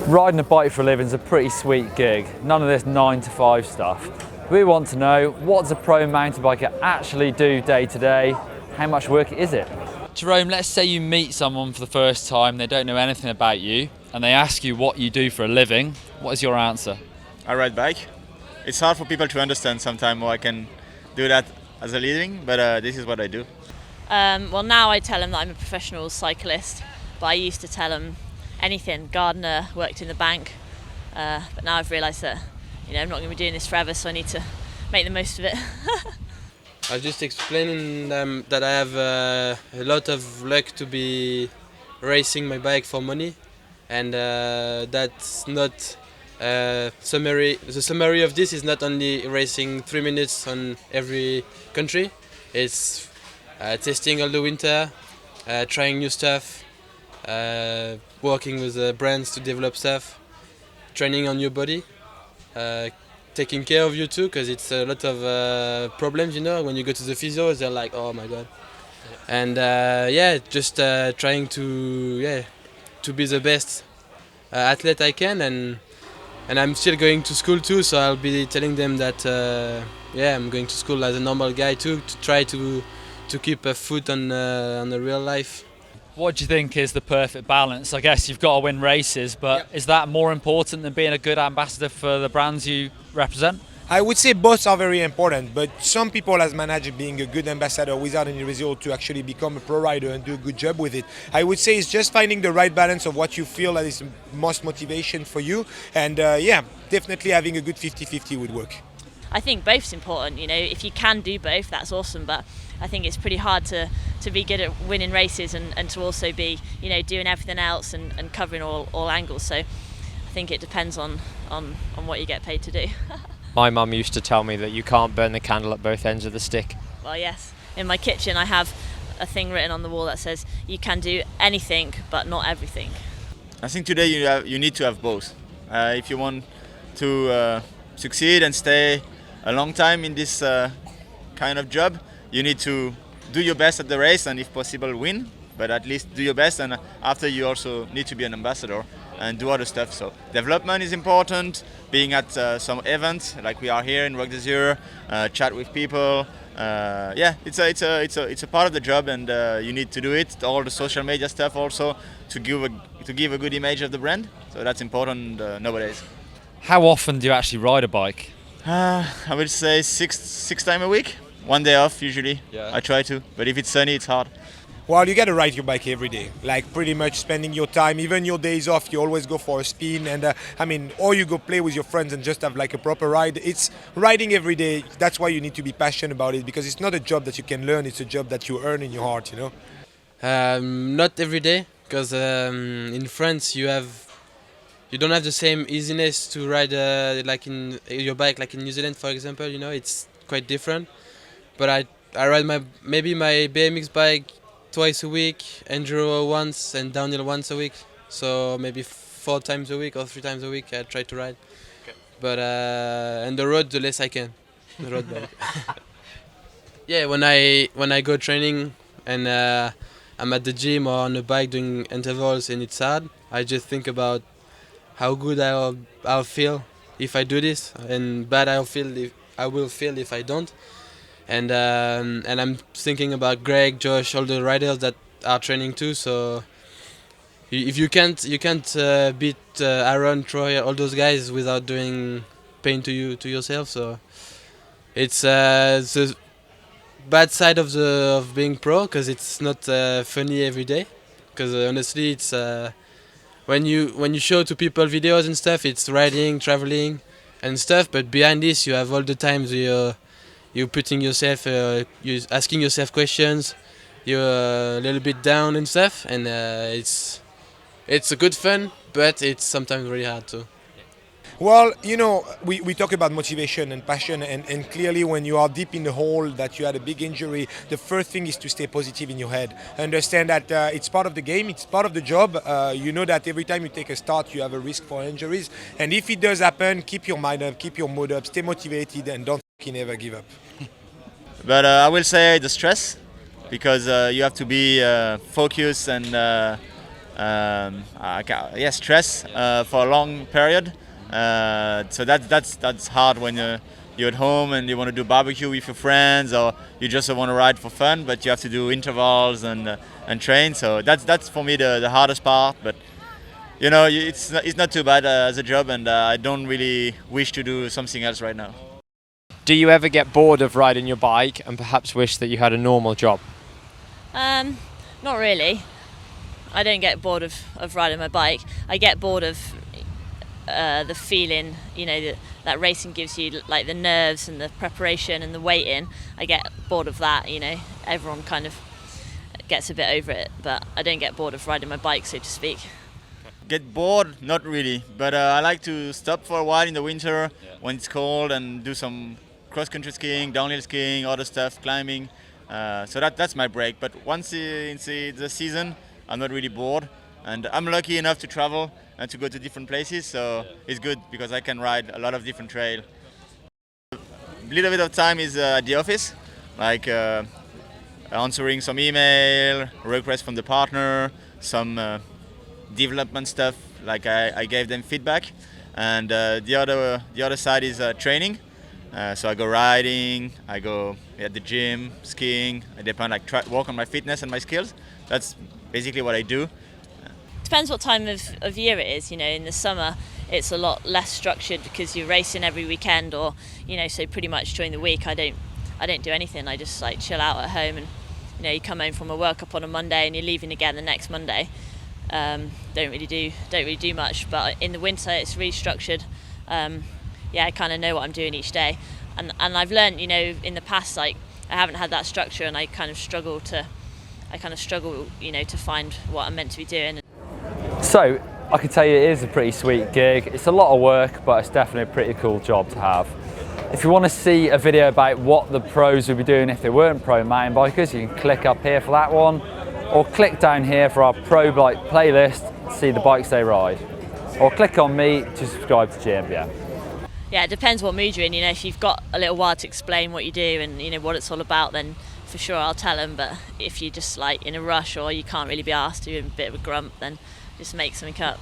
Riding a bike for a living is a pretty sweet gig. None of this 9 to 5 stuff. We want to know, what does a pro mountain biker actually do day to day? How much work is it? Jerome, let's say you meet someone for the first time, they don't know anything about you, and they ask you what you do for a living. What is your answer? I ride bike. It's hard for people to understand sometimes how I can do that as a living, but this is what I do. Well, now I tell them that I'm a professional cyclist, but I used to tell them anything. Gardener, worked in the bank, but now I've realised that I'm not going to be doing this forever, so I need to make the most of it. I was just explaining them that I have a lot of luck to be racing my bike for money, and that's not summary. The summary of this is not only racing 3 minutes on every country. It's testing all the winter, trying new stuff, working with brands to develop stuff, training on your body, taking care of you too, because it's a lot of problems, when you go to the physio, they're like, oh my god. And just trying to be the best athlete I can, and I'm still going to school too, so I'll be telling them that I'm going to school as a normal guy too, to try to keep a foot on the real life. What do you think is the perfect balance? I guess you've got to win races, but Is that more important than being a good ambassador for the brands you represent? I would say both are very important, but some people has managed being a good ambassador without any result to actually become a pro rider and do a good job with it. I would say it's just finding the right balance of what you feel that is most motivation for you, and definitely having a good 50-50 would work. I think both's important. If you can do both, that's awesome, but I think it's pretty hard to be good at winning races and to also be doing everything else and covering all angles. So I think it depends on what you get paid to do. My mum used to tell me that you can't burn the candle at both ends of the stick. Well, yes. In my kitchen I have a thing written on the wall that says you can do anything but not everything. I think today you need to have both. If you want to succeed and stay a long time in this kind of job, you need to do your best at the race and if possible win, but at least do your best, and after you also need to be an ambassador and do other stuff. So development is important, being at some events like we are here in Rock d'Azur, chat with people. It's a part of the job, and you need to do it. All the social media stuff also to give a good image of the brand. So that's important nowadays. How often do you actually ride a bike? I would say six times a week. 1 day off usually. I try to, but if it's sunny, it's hard. Well, you got to ride your bike every day, like pretty much spending your time, even your days off, you always go for a spin, and or you go play with your friends and just have like a proper ride. It's riding every day. That's why you need to be passionate about it, because it's not a job that you can learn, it's a job that you earn in your heart, Not every day, because in France you don't have the same easiness to ride like in your bike, like in New Zealand, for example. It's quite different. But I ride my BMX bike twice a week, enduro once, and downhill once a week. So maybe 4 times a week or 3 times a week I try to ride. Okay. But and the road, the less I can. The road bike. When I go training and I'm at the gym or on the bike doing intervals and it's hard, I just think about how good I'll feel if I do this, and bad I will feel if I don't. And I'm thinking about Greg, Josh, all the riders that are training too. So if you can't beat Aaron, Troy, all those guys without doing pain to yourself. So it's the bad side of being pro, because it's not funny every day. Because honestly, it's when you show to people videos and stuff, it's riding, traveling, and stuff. But behind this, you have all the times you're putting yourself, you're asking yourself questions, you're a little bit down and stuff, and it's a good fun, but it's sometimes really hard too. Well, we talk about motivation and passion, and clearly when you are deep in the hole, that you had a big injury, the first thing is to stay positive in your head. Understand that it's part of the game, it's part of the job. You know that every time you take a start, you have a risk for injuries. And if it does happen, keep your mind up, keep your mood up, stay motivated, and don't never give up. But I will say the stress, because you have to be focused and stress for a long period. So that's hard when you're at home and you want to do barbecue with your friends, or you just want to ride for fun, but you have to do intervals and train. So that's for me the hardest part. But you know, it's not too bad as a job, and I don't really wish to do something else right now. Do you ever get bored of riding your bike and perhaps wish that you had a normal job? Not really. I don't get bored of riding my bike. I get bored of the feeling, you know, that racing gives you, like the nerves and the preparation and the waiting. I get bored of that, you know. Everyone kind of gets a bit over it, but I don't get bored of riding my bike, so to speak. Get bored? Not really, but I like to stop for a while in the winter when it's cold and do some cross-country skiing, downhill skiing, other stuff, climbing. So that's my break. But once in the season, I'm not really bored, and I'm lucky enough to travel and to go to different places, so it's good because I can ride a lot of different trails. A little bit of time is at the office, like answering some email, requests from the partner, some development stuff, like I gave them feedback, and the other side is training. So I go riding, I go at the gym, skiing. I depend, work on my fitness and my skills. That's basically what I do. Depends what time of year it is. You know, in the summer it's a lot less structured because you're racing every weekend, or you know, so pretty much during the week I don't do anything. I just like chill out at home, and you know, you come home from a World Cup on a Monday and you're leaving again the next Monday. Don't really do much. But in the winter it's really structured. I kind of know what I'm doing each day, and I've learned, you know, in the past, like I haven't had that structure, and I kind of struggle, you know, to find what I'm meant to be doing. So I can tell you it is a pretty sweet gig. It's a lot of work, but it's definitely a pretty cool job to have. If you want to see a video about what the pros would be doing if they weren't pro mountain bikers, you can click up here for that one, or click down here for our pro bike playlist to see the bikes they ride, or click on me to subscribe to GMBM. Yeah, it depends what mood you're in. You know, if you've got a little while to explain what you do and you know what it's all about, then for sure I'll tell them. But if you're just like in a rush or you can't really be asked to do a bit of a grump, then just make something up.